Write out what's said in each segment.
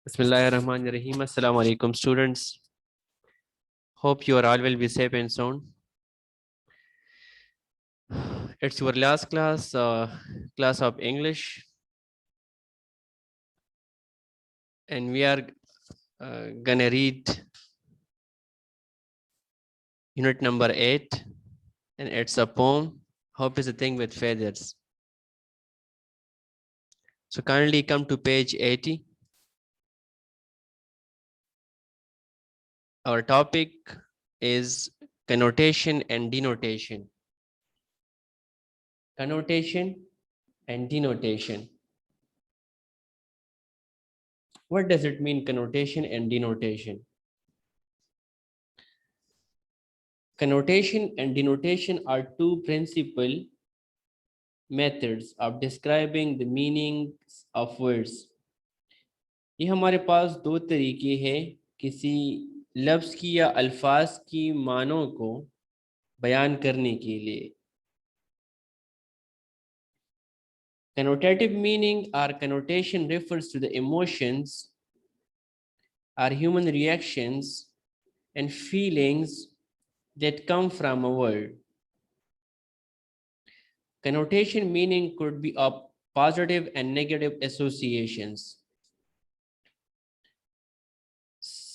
Bismillahirrahmanirrahim. Assalamu alaikum, students. Hope you are all will be safe and sound. It's your last class, class of English, and we are gonna read unit number 8, and it's a poem. Hope is a thing with feathers. So kindly come to page 80. Our topic is connotation and denotation. Connotation and denotation. What does it mean, connotation and denotation? Connotation and denotation are two principal methods of describing the meanings of words. ये हमारे पास दो तरीके हैं किसी लफ्ज़ की या अल्फाज की मानों को बयान करने के लिए. Connotative meaning or connotation refers to the emotions or human reactions and feelings that come from a word. Connotation meaning could be of positive and negative associations.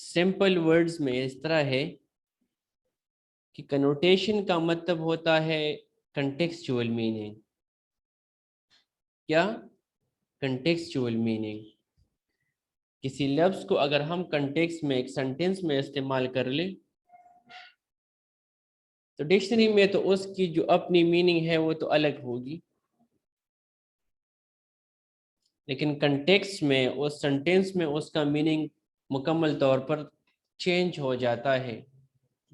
Simple words में इस तरह है कि कनोटेशन का मतलब होता है कंटेक्सचुअल मीनिंग. क्या? Contextual meaning. किसी लफ्ज़ को अगर हम कंटेक्स्ट में एक सेंटेंस में इस्तेमाल कर ले तो डिक्शनरी में तो उसकी जो अपनी मीनिंग है वो तो अलग होगी, लेकिन कंटेक्स्ट में उस सेंटेंस में उसका मीनिंग मुकम्मल तौर पर चेंज हो जाता है,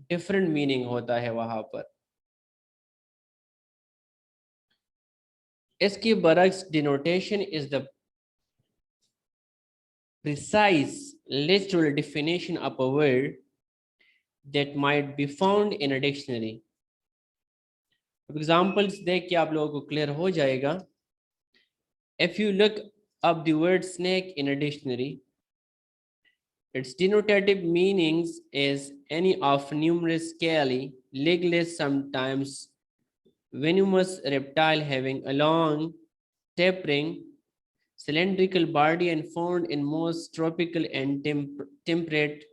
डिफरेंट मीनिंग होता है वहाँ पर. इसके बरक्स denotation is the precise literal definition of a word that might be found in a dictionary. Examples देख के आप लोगों को clear हो जाएगा. If you look up the word snake in a dictionary, its denotative meanings is any of numerous scaly, legless, sometimes venomous reptile having a long, tapering, cylindrical body and found in most tropical and temperate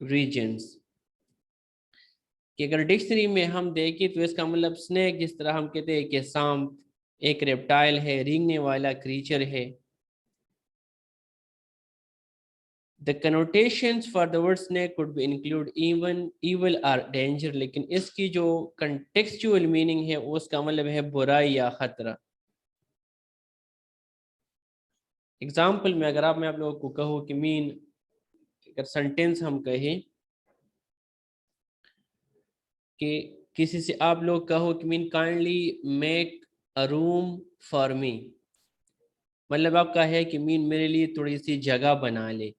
regions. कि अगर dictionary में हम देखें तो इसका मतलब snake, जिस तरह हम कहते हैं कि सांप एक रेप्टाइल है, रेंगने वाला क्रीचर है. The connotations for the word snake could be include even evil or danger, लेकिन इसकी जो contextual meaning है उसका मतलब है बुराई या खतरा. एग्जाम्पल में अगर मैं आप लोगों को कहूँ कि मीन, अगर सेंटेंस हम कहें कि किसी से आप लोग कहो कि mean kindly make a room for me, मतलब आपका है कि मीन मेरे लिए थोड़ी सी जगह बना ले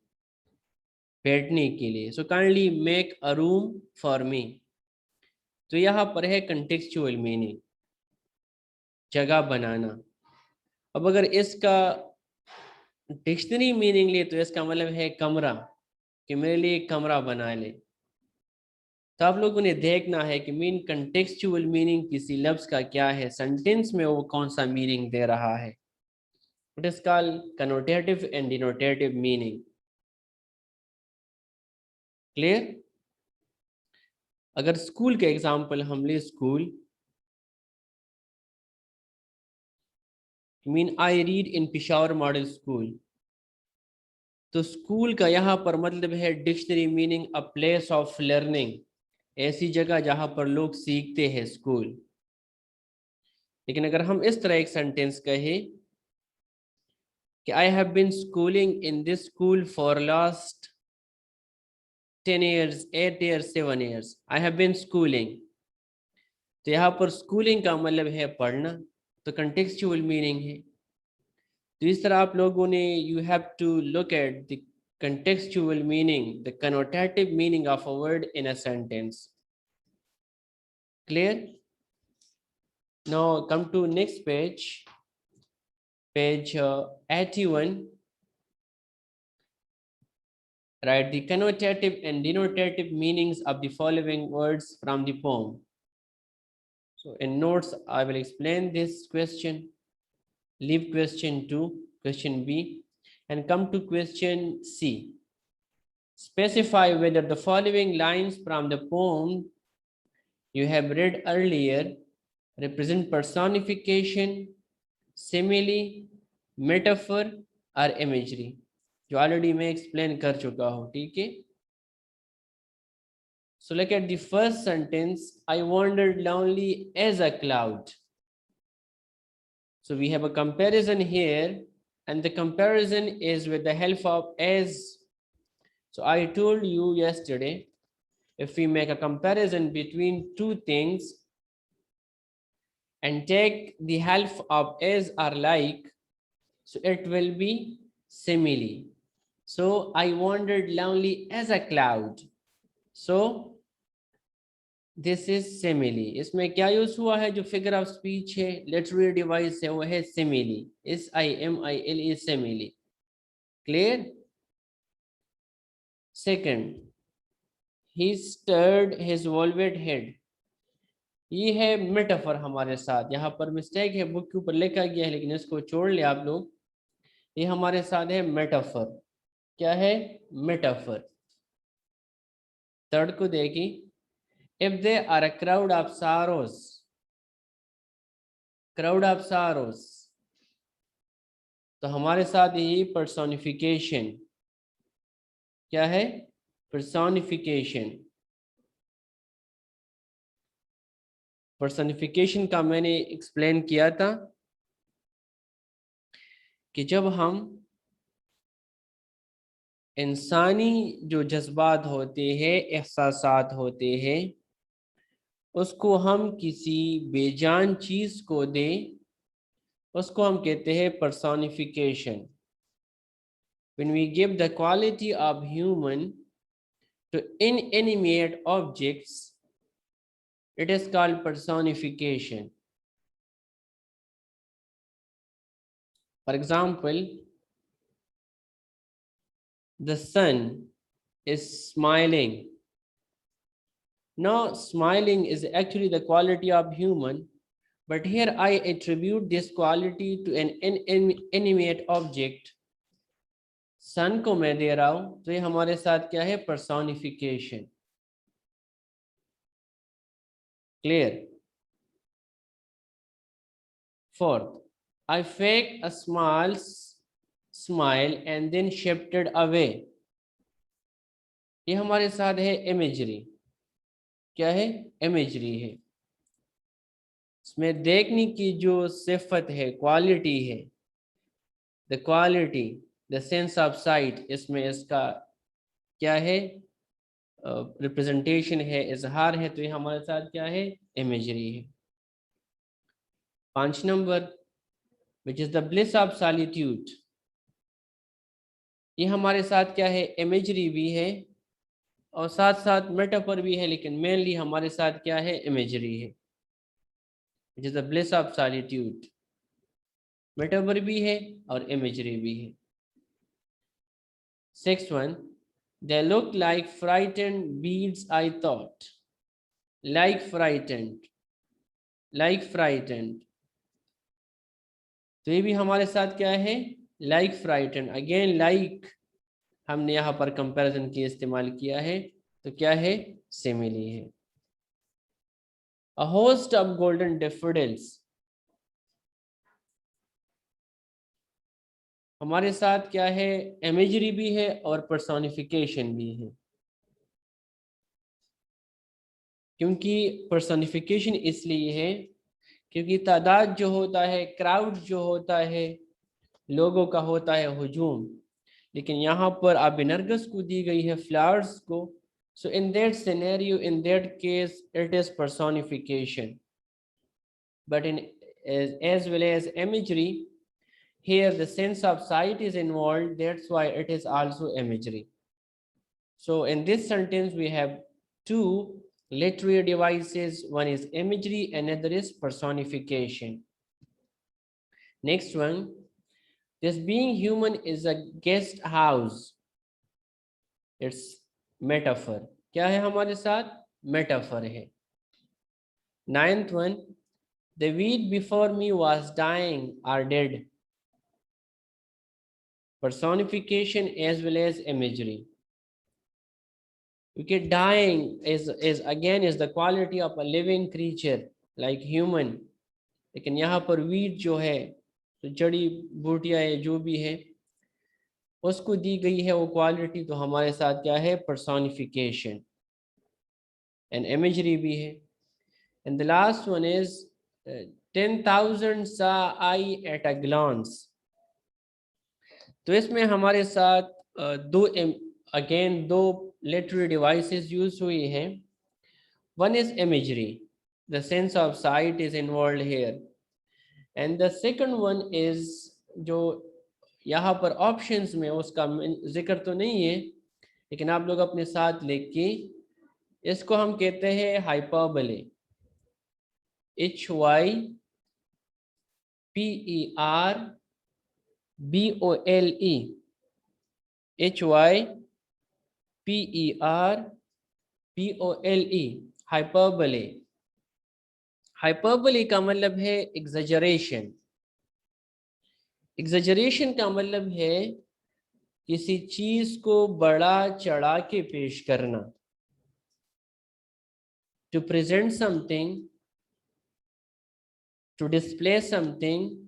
बैठने के लिए. So kindly make a room for me. तो यहाँ पर है कंटेक्चुअल मीनिंग, जगह बनाना. अब अगर इसका डिक्शनरी मीनिंग ले तो इसका मतलब है कमरा, कि मेरे लिए कमरा बना ले. तो आप लोगों ने देखना है कि मीन कंटेक्चुअल मीनिंग किसी लफ्ज़ का क्या है, सेंटेंस में वो कौन सा मीनिंग दे रहा है. It is called connotative and denotative meaning. Clear? अगर स्कूल के एग्जांपल हम ले, school mean I read in Peshawar model school, तो स्कूल का यहाँ पर मतलब है dictionary meaning a place of learning, ऐसी जगह जहाँ पर लोग सीखते हैं, स्कूल. लेकिन अगर हम इस तरह एक सेंटेंस कहें कि I have been schooling in this school for last 10 years, 8 years, 7 years, I have been schooling, तो यहाँ पर स्कूलिंग का मतलब है पढ़ना, तो कंटेक्चुअल मीनिंग है. तो इस तरह आप लोगों ने you have to look at the contextual meaning, the connotative meaning of a word in a sentence. Clear? Now come to next page, page 81. Write the connotative and denotative meanings of the following words from the poem. So in notes, I will explain this question. Leave question 2, question B, and come to question C. Specify whether the following lines from the poem you have read earlier represent personification, simile, metaphor or imagery. जो already मैं explain कर चुका हूँ, ठीक है. So look at the first sentence. I wandered lonely as a cloud. So we have a comparison here, and the comparison is with the help of as. So I told you yesterday, if we make a comparison between two things and take the help of as or like, so it will be simile. So I wandered lonely as a cloud. So this is simile. इसमें क्या use हुआ है? जो figure of speech है, literary device है, वो है simile. SIMILE, simile. Clear? Second, he stirred his velvet head. ये है मेटाफर हमारे साथ. यहाँ पर मिस्टेक है, बुक के ऊपर लिखा गया है, लेकिन इसको छोड़ ले आप लोग. ये हमारे साथ है मेटाफर. क्या है? मेटाफर. थर्ड को देखिए. If they are a crowd of sorrows, तो हमारे साथ यही पर्सोनिफिकेशन. क्या है? पर्सोनिफिकेशन. पर्सोनिफिकेशन का मैंने एक्सप्लेन किया था कि जब हम इंसानी जो जज्बात होते हैं, एहसासात होते हैं, उसको हम किसी बेजान चीज को दें, उसको हम कहते हैं personification. When we give the quality of human to inanimate objects, it is called personification. For example, the sun is smiling. Now, smiling is actually the quality of human, but here I attribute this quality to an inanimate object. सन को मैं दे रहा हूं, तो ये हमारे साथ क्या है? Personification. Clear? Fourth, I faked a smile and then shifted away. ये हमारे साथ है इमेजरी. क्या है? इमेजरी है. इसमें देखने की जो सिफत है, क्वालिटी है, the quality, the sense of site, इसमें इसका क्या है? रिप्रेजेंटेशन है, इजहार है. तो ये हमारे साथ क्या है? इमेजरी है. 5 number, which is the bliss of solitude. ये हमारे साथ क्या है? इमेजरी भी है और साथ साथ मेटाफर भी है, लेकिन मेनली हमारे साथ क्या है? इमेजरी है. Which is the bliss of solitude. Metaphor भी है और इमेजरी भी है. 6th one, they look like frightened beads, I thought. Like frightened. तो ये भी हमारे साथ क्या है? Like frightened. अगेन like हमने यहाँ पर कंपैरिजन के इस्तेमाल किया है, तो क्या है? सिमिली है. A host of golden daffodils. हमारे साथ क्या है? इमेजरी भी है और पर्सोनिफिकेशन भी है. क्योंकि पर्सोनिफिकेशन इसलिए है क्योंकि तादाद जो होता है, क्राउड जो होता है, लोगों का होता है हुजूम, लेकिन यहाँ पर अबिनर्गस को दी गई है फ्लावर्स को. So in that scenario, in that case, it is personification. But in as well as imagery, here the sense of sight is involved, that's why it is also imagery. So in this sentence we have two literary devices. One is imagery, another is personification. Next one, this being human is a guest house. It's metaphor. क्या है हमारे साथ? Metaphor है। 9th one, the wheat before me was dying or dead. Personification as well as imagery. Okay, dying is again is the quality of a living creature like human. लेकिन यहाँ पर wheat जो है, तो जड़ी बूटियाँ जो भी है उसको दी गई है वो क्वालिटी, तो हमारे साथ क्या है? पर्सोनिफिकेशन एंड इमेजरी भी है। And the last one is 10,000 सा आई एट अ ग्लांस। तो इसमें हमारे साथ दो लिटरेरी डिवाइसेस यूज हुई हैं। One is imagery, the sense of sight is involve here, and the second one is जो यहाँ पर ऑप्शंस में उसका जिक्र तो नहीं है, लेकिन आप लोग अपने साथ लिख के इसको हम कहते हैं hyperbole. HYPERBOLE, HYPERBOLE, hyperbole. Hyperbole का मतलब है एग्जेजरेशन। एग्जेजरेशन का मतलब है किसी चीज को बड़ा चढ़ा के पेश करना। To present something, to display something,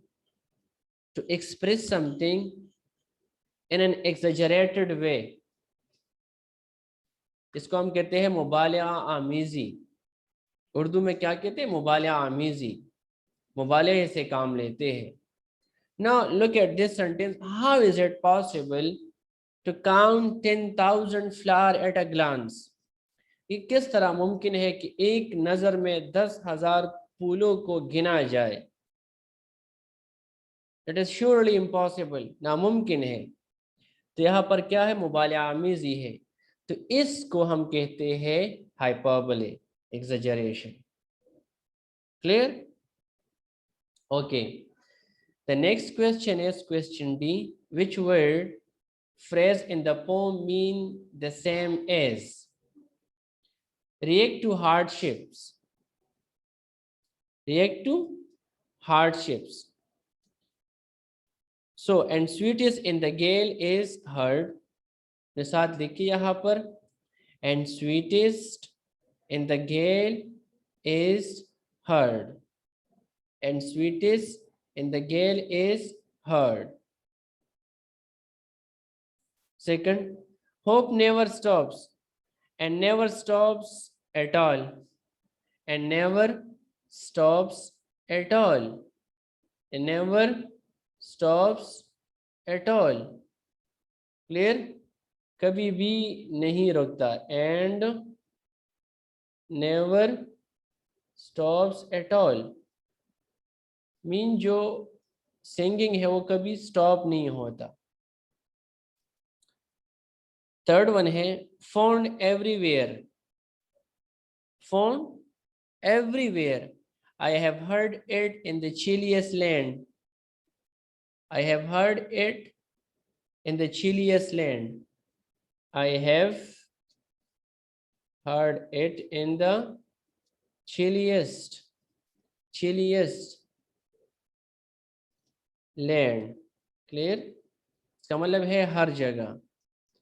to express something in an exaggerated way, इसको हम कहते हैं मुबालगा आमीज़ी। उर्दू में क्या कहते हैं? मुबालगा आमीज़ी, मुबालगे से काम लेते हैं। Now look at this sentence. How is it possible to count 10,000 flowers at a glance? ये किस तरह मुमकिन है कि एक नजर में 10,000 फूलों को गिना जाए? It is surely impossible, नामुमकिन है। तो यहाँ पर क्या है? मुबालगा आमीज़ी है, तो इसको हम कहते हैं hyperbole, exaggeration. Clear? Okay. The next question is question D. Which word, phrase in the poem mean the same as? React to hardships. React to hardships. So, and sweetest in the gale is heard. ने साथ लिखिए यहाँ पर, and sweetest in the gale is heard. And sweetest in the gale is heard. Second, hope never stops, and never stops at all, and never stops at all, and never stops at all. Clear? कभी भी नहीं रुकता, and never stops at all mean जो singing है वो कभी stop नहीं होता। थर्ड वन है found everywhere. Found everywhere, I have heard it in the chilliest land. I have heard it in the chilliest land. I have heard it in the chilliest land. Clear? इसका मतलब है हर जगह।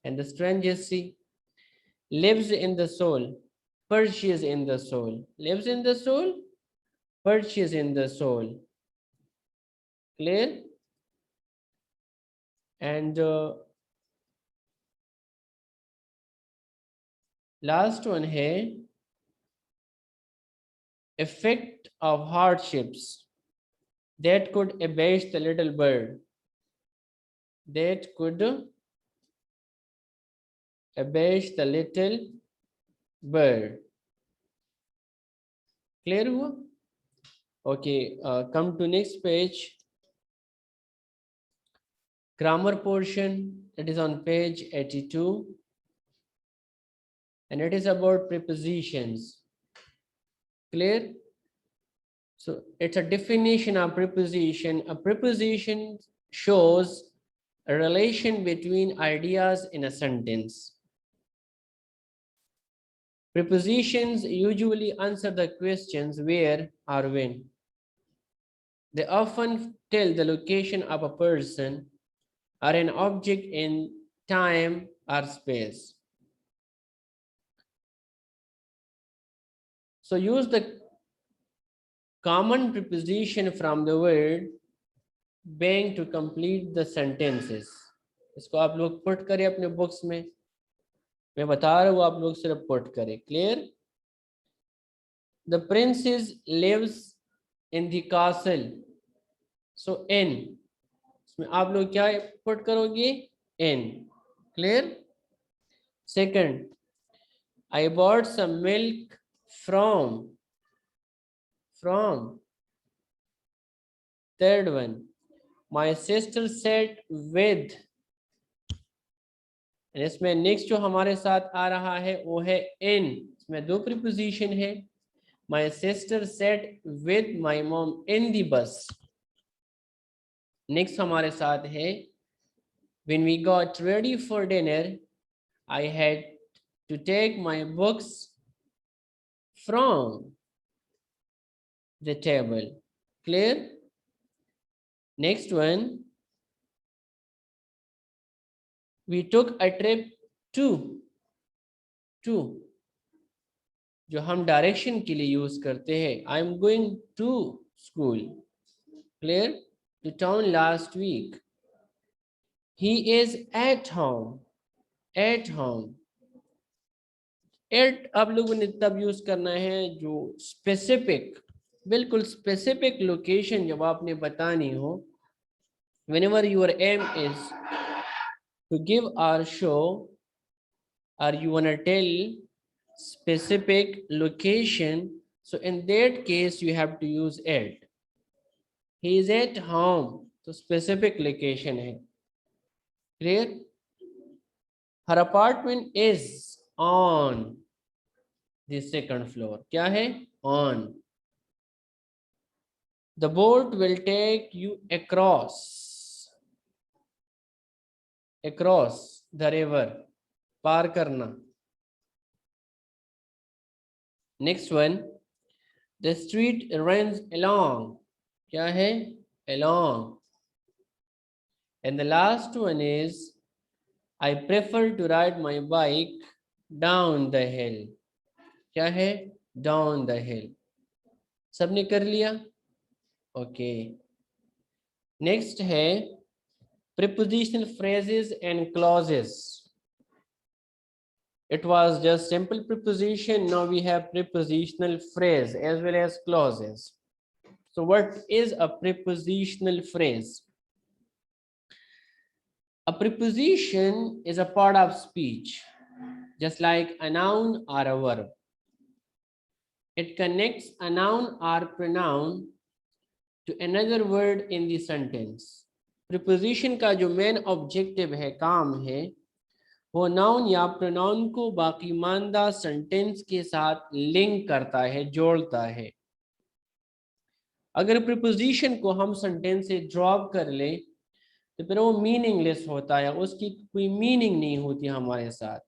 And the strangest sea lives in the soul, perches in the soul, lives in the soul, perches in the soul. Clear? And last one है effect of hardships that could abase the little bird, that could abase the little bird. Clear हुआ? Okay, come to next page. Grammar portion, it is on page 82, and it is about prepositions. Clear? So it's a definition of preposition. A preposition shows a relation between ideas in a sentence. Prepositions usually answer the questions where or when. They often tell the location of a person or an object in time or space. So use the common preposition from the word being to complete the sentences. इसको आप लोग put करें अपने books में, मैं बता रहा हूँ, आप लोग सिर्फ पुट करें. Clear? The princess lives in the castle. So in, इसमें आप लोग क्या पुट करोगे? In. Clear? Second, I bought some milk from. Third one, my sister sat with. इसमें नेक्स्ट जो हमारे साथ आ रहा है वो है in. इसमें दो प्रीपोजिशन है. My sister sat with my mom in the bus. Next हमारे साथ है when we got ready for dinner, I had to take my books from the table. Clear? Next one, we took a trip to जो हम direction के लिए use करते हैं. I am going to school. Clear? To town last week. He is at home. At home. At आप लोगों ने तब यूज करना है जो स्पेसिफिक, बिल्कुल स्पेसिफिक लोकेशन जब आपने बतानी हो. Whenever your aim is to give our show or you want to tell specific location, so in that case you have to use at. He is at home, तो specific location है. Clear? Her apartment is on the second floor. क्या है? On. The boat will take you across the river. पार करना. Next one, the street runs along. क्या है? Along. And the last one is, I prefer to ride my bike down the hill. क्या है? Down the hill. सबने कर लिया? Okay. Next है prepositional phrases and clauses. It was just simple preposition. Now we have prepositional phrase as well as clauses. So what is a prepositional phrase? A preposition is a part of speech, just like a noun or a verb. It connects a noun or pronoun to another word in the sentence. Preposition का जो main objective है, काम है, वो noun या pronoun को बाकी मानदा sentence के साथ link करता है, जोड़ता है. अगर preposition को हम sentence से drop कर ले तो फिर वो meaningless होता है, उसकी कोई meaning नहीं होती हमारे साथ.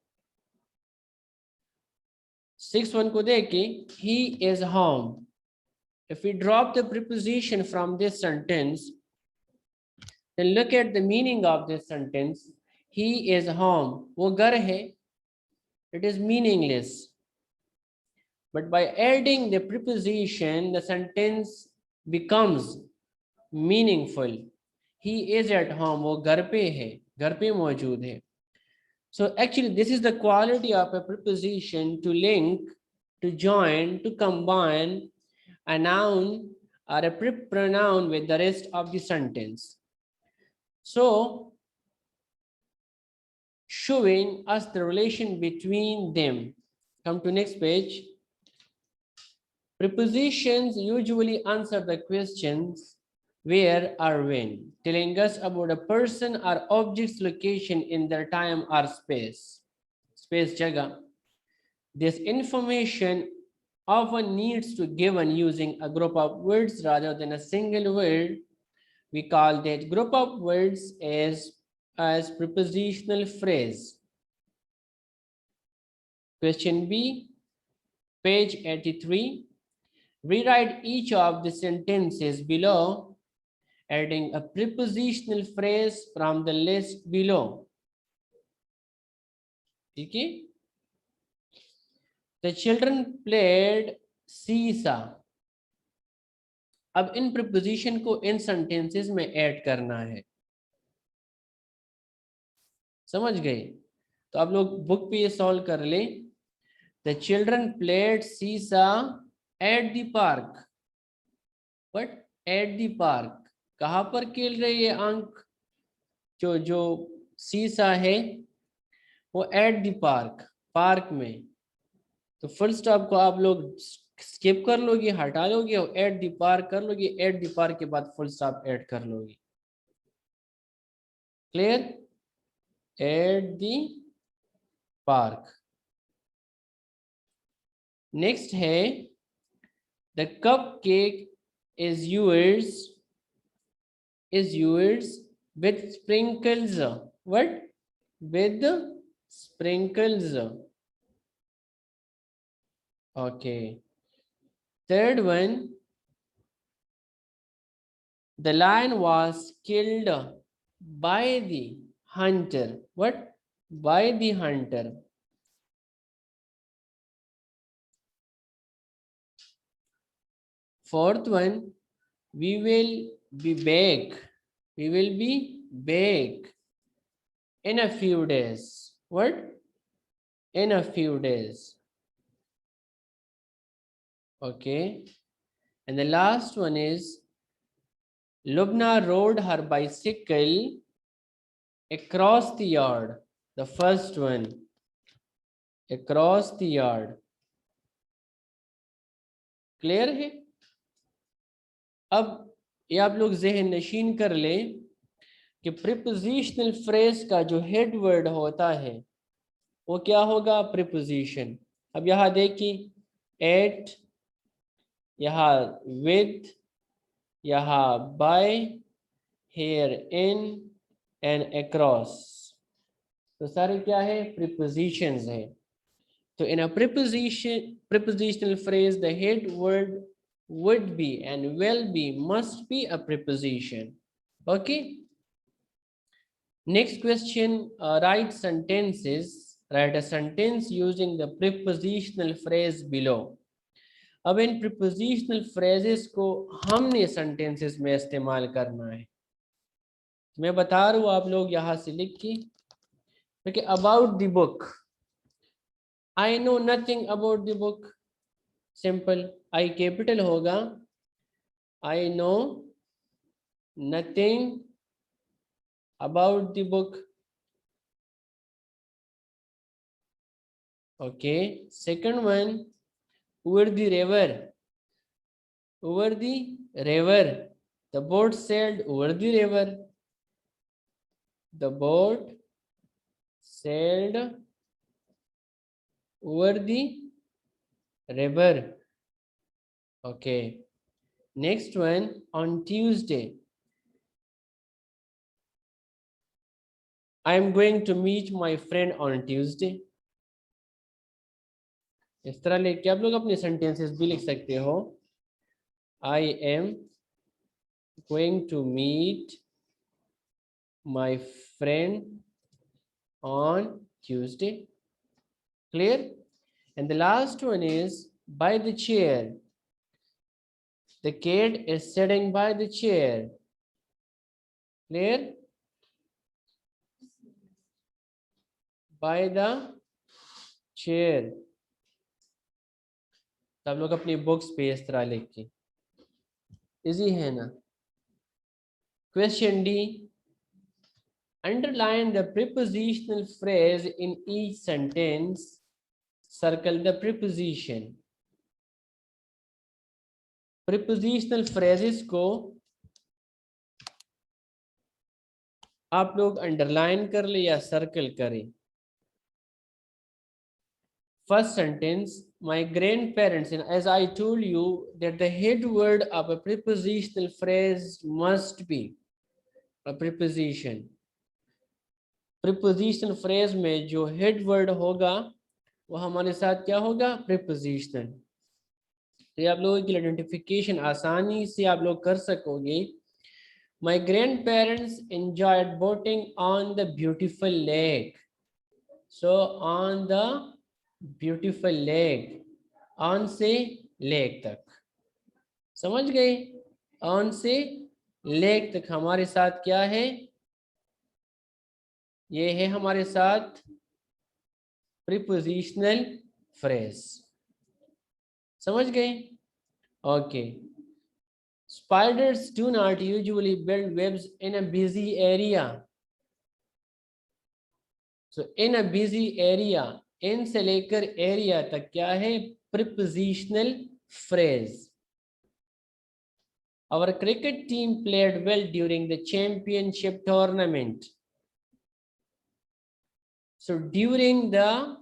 6-1 को देखिए, he is home. If we drop the preposition from this sentence, then look at the meaning of this sentence. He is home. वो घर है. It is meaningless. But by adding the preposition, the sentence becomes meaningful. He is at home. वो घर पे है, घर पे मौजूद है. So actually this is the quality of a preposition: to link, to join, to combine a noun or a pronoun with the rest of the sentence. So showing us the relation between them. Come to next page. Prepositions usually answer the questions where or when, telling us about a person or object's location in their time or space. Space jaga. This information often needs to be given using a group of words rather than a single word. We call that group of words as prepositional phrase. Question B, Page 83. Rewrite each of the sentences below, adding a prepositional phrase from the list below. ठीक है? The children played seesaw. अब इन preposition को इन sentences में add करना है. समझ गए? तो आप लोग बुक पे ये सॉल्व कर ले. The children played seesaw at the park. But at the park, कहाँ पर खेल रहे ये अंक? जो सीसा है वो एट द पार्क, पार्क में. तो फुल स्टॉप को आप लोग स्किप कर लोगे, हटा लोगे और एट द पार्क कर लोगे. एट द पार्क के बाद फुल स्टॉप ऐड कर लोगे. Clear? At the park. Next है the cupcake is yours with sprinkles. What? With sprinkles. Okay. Third one, the lion was killed by the hunter. What? By the hunter. Fourth one, we will be back. We will be back in a few days. What? In a few days. Okay. And the last one is Lubna rode her bicycle across the yard. The first one, across the yard. Clear है? अब ये आप लोग ज़हन नशीन कर ले कि prepositional phrase का जो हेड वर्ड होता है वो क्या होगा? प्रीपोजिशन. अब यहाँ देखिए, एट, यहाँ विद, यहाँ by, here in and across. तो सारे क्या है? प्रीपोजिशंस है. तो in a prepositional phrase, the head word would be and will be must be a preposition. Okay. Next question, write sentences. Write a sentence using the prepositional phrase below. अब इन prepositional phrases को हमने sentences में इस्तेमाल करना है. मैं बता रहा हूँ, आप लोग यहाँ से लिखिए. देखिए, about the book. I know nothing about the book. Simple. I capital होगा. I know nothing about the book. Okay. Second one, over the river. Over the river. The boat sailed over the river. The boat sailed over the river. Okay. Next one, on Tuesday. I am going to meet my friend on Tuesday. इस तरह लेके आप लोग अपने sentences भी लिख सकते हो. I am going to meet my friend on Tuesday. Clear? And the last one is by the chair. The cat is sitting by the chair. Clear? By the chair. सब लोग अपनी बुक्स पे इस तरह लिख के. इजी है ना? Question D. Underline the prepositional phrase in each sentence. Circle the preposition. Prepositional phrases को आप लोग अंडरलाइन कर ले या सर्कल करें. First sentence, my grandparents, and as I told you that the head word of a prepositional phrase must be a preposition. Prepositional phrase में जो head word होगा वो हमारे साथ क्या होगा, प्रीपोजिशनल। तो ये आप लोगों की आइडेंटिफिकेशन आसानी से आप लोग कर सकोगे। My grandparents enjoyed boating on the beautiful lake. So on the beautiful lake, on से lake तक, समझ गए? on से lake तक हमारे साथ क्या है, ये है हमारे साथ प्रीपोजिशनल फ्रेज। समझ गए? Okay. Spiders do not usually build webs in a busy area. So in a busy area, in से लेकर area तक क्या है, prepositional phrase. Our cricket team played well during the championship tournament. So during the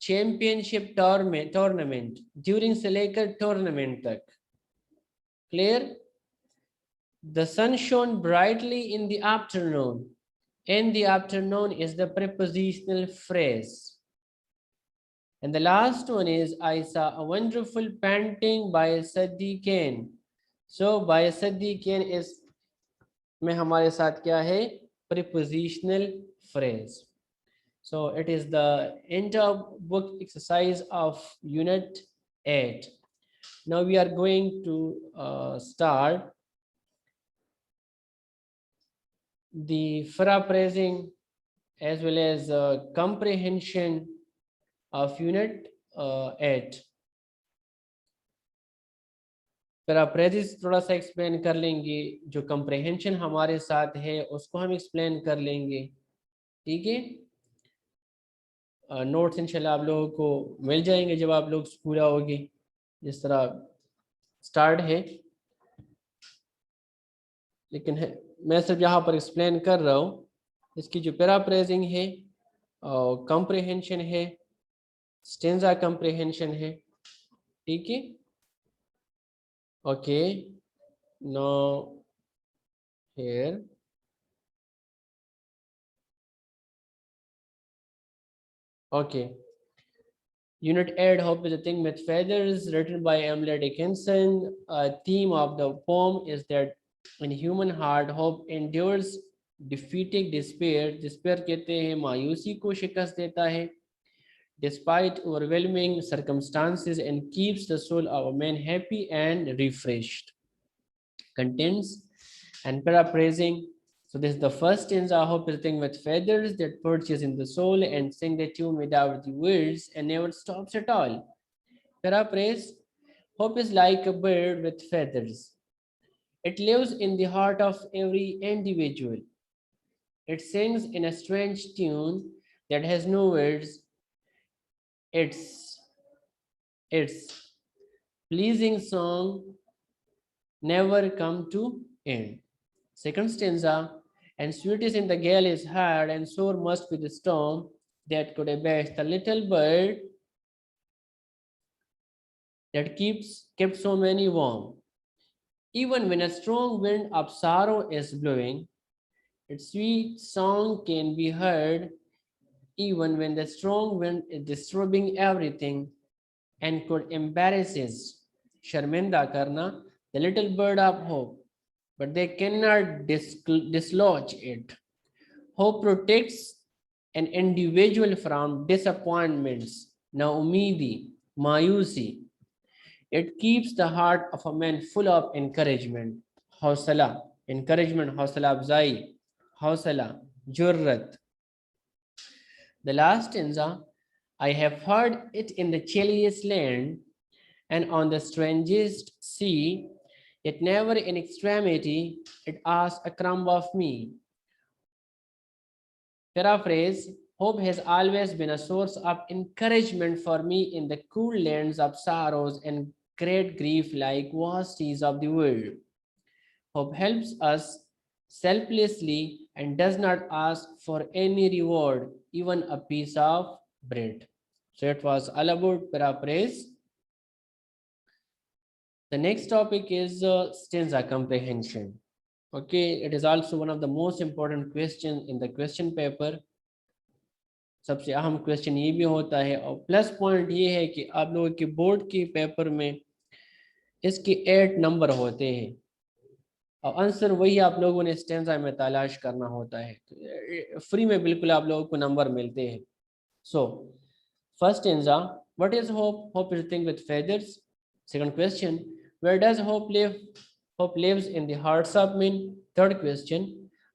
championship tournament, during से लेकर tournament तक. Clear? The sun shone brightly in the afternoon. In the afternoon is the prepositional phrase. And the last one is, I saw a wonderful painting by Sadi Khan. So by Sadi Khan is में हमारे साथ क्या है, prepositional phrase. So it is the end of book exercise of unit 8. Now we are going to start the paraphrasing as well as comprehension of unit 8. पैराफ्रेजिस थोड़ा सा explain कर लेंगे, जो कंप्रहेंशन हमारे साथ है उसको हम एक्सप्लेन कर लेंगे, ठीक है? नोट्स इंशाल्लाह आप लोगों को मिल जाएंगे जब आप लोग स्कूल आओगे। जिस तरह स्टार्ट है, लेकिन है मैं सिर्फ यहाँ पर एक्सप्लेन कर रहा हूँ। इसकी जो पैराफ्रेजिंग है, कंप्रहेंशन है, स्टेंजा कंप्रहेंशन है, ठीक है? Okay, now here. Okay. Unit 8, Hope is a Thing with Feathers, written by Emily Dickinson. Theme of the poem is that in human heart, hope endures defeating despair. Despair कहते हैं मायूसी को शिकस्त देता है, despite overwhelming circumstances, and keeps the soul of a man happy and refreshed. Contents and paraphrasing. So this is the first stanza. Hope is a thing with feathers that perches in the soul and sing the tune without the words and never stops at all. Paraphrase. Hope is like a bird with feathers. It lives in the heart of every individual. It sings in a strange tune that has no words. Its pleasing song never come to end. Second stanza, and sweet is in the gale is hard, and sore must be the storm that could abase the little bird that kept so many warm. Even when a strong wind of sorrow is blowing, its sweet song can be heard, even when the strong wind is disturbing everything and could embarrasses, sharminda karna, the little bird of hope, but they cannot dislodge it. Hope protects an individual from disappointments, naumidi, mayusi. It keeps the heart of a man full of encouragement, hausala, encouragement, hausala afzai, hausala, jurrat. The last stanza, I have heard it in the chilliest land and on the strangest sea, yet never in extremity it asks a crumb of me. Paraphrase, hope has always been a source of encouragement for me in the cool lands of sorrows and great grief like vast seas of the world. Hope helps us selflessly and does not ask for any reward, even a piece of bread. So it was all about paraphrase. The next topic is stanza comprehension. Okay, it is also one of the most important questions in the question paper. सबसे अहम question ये भी होता है, और plus point ये है कि आप लोगों के बोर्ड के पेपर में इसके 8 नंबर होते हैं और आंसर वही आप लोगों ने स्टेंजा में तलाश करना होता है, तो फ्री में बिल्कुल आप लोगों को नंबर मिलते हैं। So first stanza, what is hope? Hope is thing with feathers. Second question, where does hope live? Hope lives in the hearts of men. Third question,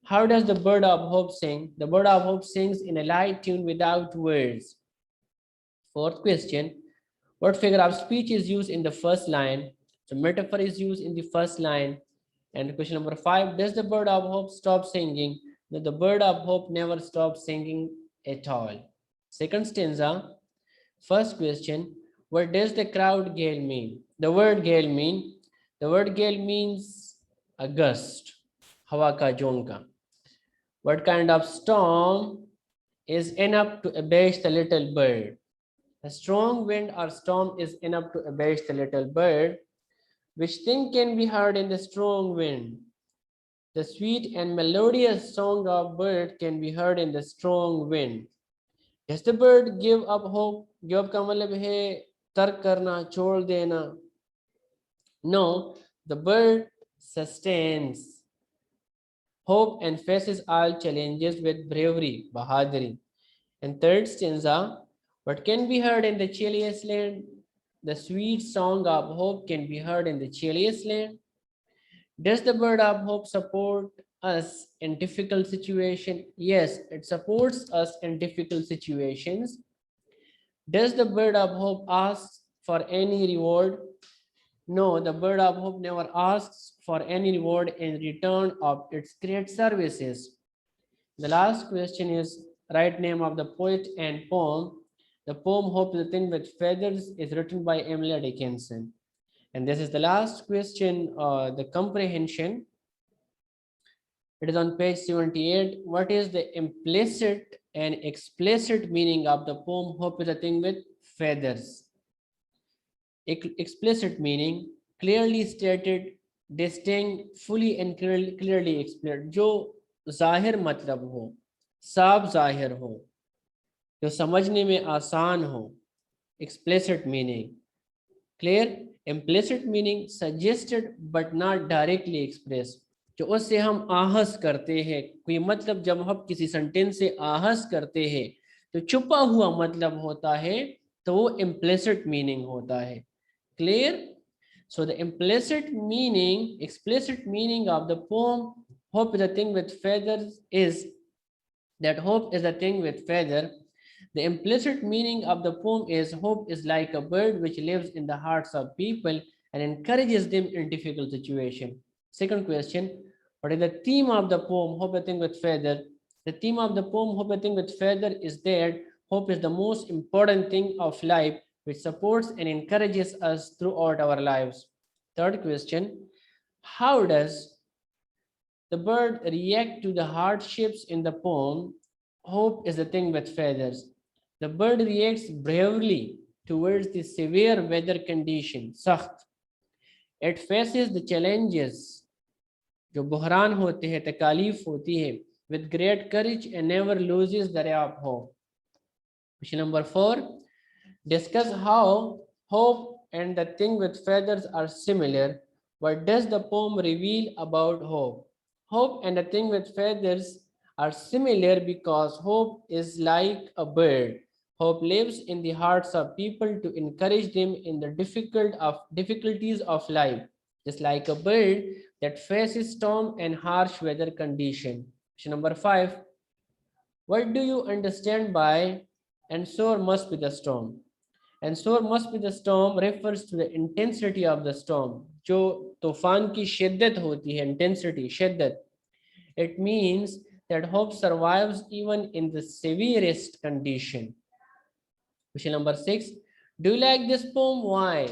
how does the bird of hope sing? The bird of hope sings in a light tune without words. Fourth question, what figure of speech is used in the first line? So metaphor is used in the first line. And question number 5, does the bird of hope stop singing? No, the bird of hope never stops singing at all. Second stanza, first question, what does the crowd gale mean? The word gale mean, the word gale means a gust, hawa ka jonka. What kind of storm is enough to abash the little bird? A strong wind or storm is enough to abash the little bird. Which thing can be heard in the strong wind? The sweet and melodious song of bird can be heard in the strong wind. Does the bird give up hope? Give up का मतलब है तर्क करना, छोड़ देना. No, the bird sustains hope and faces all challenges with bravery, bahadri. And third stanza, what can be heard in the chilliest land? The sweet song of hope can be heard in the chilliest land. Does the bird of hope support us in difficult situations? Yes, it supports us in difficult situations. Does the bird of hope ask for any reward? No, the bird of hope never asks for any reward in return of its great services. The last question is right name of the poet and poem. The poem Hope is a Thing with Feathers is written by Emily Dickinson. And this is the last question, the comprehension. It is on page 78. What is the implicit and explicit meaning of the poem Hope is a Thing with Feathers? Explicit meaning, clearly stated, distinct, fully and clearly explained. जो जाहिर मतलब हो, साफ जाहिर हो, जो समझने में आसान हो. Explicit meaning. Clear. Implicit meaning, suggested but not directly expressed. जो उससे हम आहस करते हैं, कोई मतलब जब हम किसी सेंटेंस से आहस करते हैं तो छुपा हुआ मतलब होता है, तो वो implicit meaning होता है. Clear? So the implicit meaning, explicit meaning of the poem Hope is a Thing with Feathers is that hope is a thing with feather. The implicit meaning of the poem is hope is like a bird which lives in the hearts of people and encourages them in difficult situations. Second question, what is the theme of the poem Hope is a Thing with Feather? The theme of the poem Hope is a Thing with Feather is that hope is the most important thing of life which supports and encourages us throughout our lives. Third question, how does the bird react to the hardships in the poem Hope is a Thing with Feathers? The bird reacts bravely towards the severe weather condition, sakht. It faces the challenges, जो बुहरान होते हैं, तकालीफ होती है, with great courage and never loses the ray of hope. Question number 4, discuss how hope and the thing with feathers are similar. What does the poem reveal about hope? Hope and the thing with feathers are similar because hope is like a bird. Hope lives in the hearts of people to encourage them in the difficulties of life, just like a bird that faces storm and harsh weather condition. Question number 5, what do you understand by and sore must be the storm? And sore must be the storm refers to the intensity of the storm. जो तूफान की शिद्दत होती है, intensity, शिद्दत. It means that hope survives even in the severest condition. Question number 6. Do you like this poem? Why?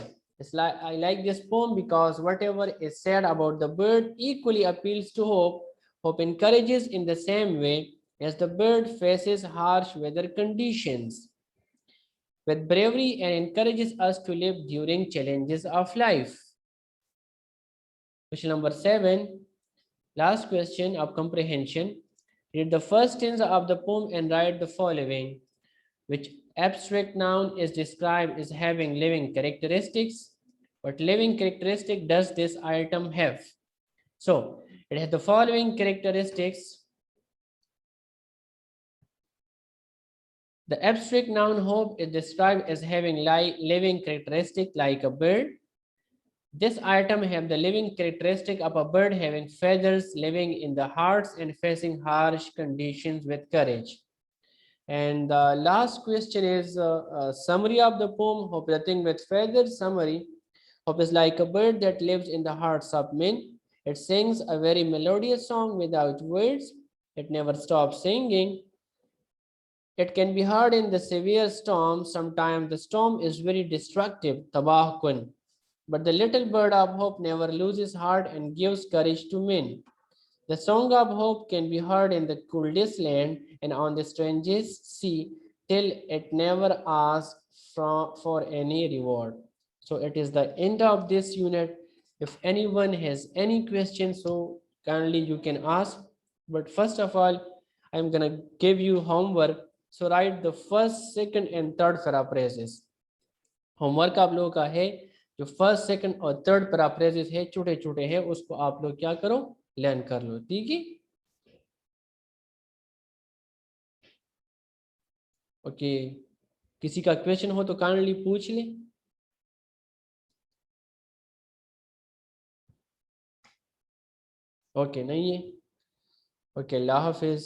I like this poem because whatever is said about the bird equally appeals to hope. Hope encourages in the same way as the bird faces harsh weather conditions with bravery and encourages us to live during challenges of life. Question number 7, last question of comprehension. Read the first stanza of the poem and write the following. which abstract noun is described as having living characteristics. What living characteristic does this item have? So it has the following characteristics. The abstract noun hope is described as having living characteristic like a bird. This item have the living characteristic of a bird having feathers, living in the hearts and facing harsh conditions with courage. And the last question is a summary of the poem. Hope the thing with feathers. Summary. Hope is like a bird that lives in the hearts of men. It sings a very melodious song without words. It never stops singing. It can be heard in the severe storm. Sometimes the storm is very destructive, tabah kun. But the little bird of hope never loses heart and gives courage to men. The song of hope can be heard in the coldest land and on the strangest sea till it never asks for any reward. So it is the end of this unit. If anyone has any questions, so kindly you can ask. But first of all, I'm gonna give you homework. So write the first, second and third paraphrases. Homework आप लोगों का है जो first second और third पैराफ्रेजेस है छोटे छोटे हैं उसको आप लोग क्या करो लर्न कर लो ठीक है ओके किसी का क्वेश्चन हो तो काइंडली पूछ ले ओके नहीं है ओके अल्लाह हाफिज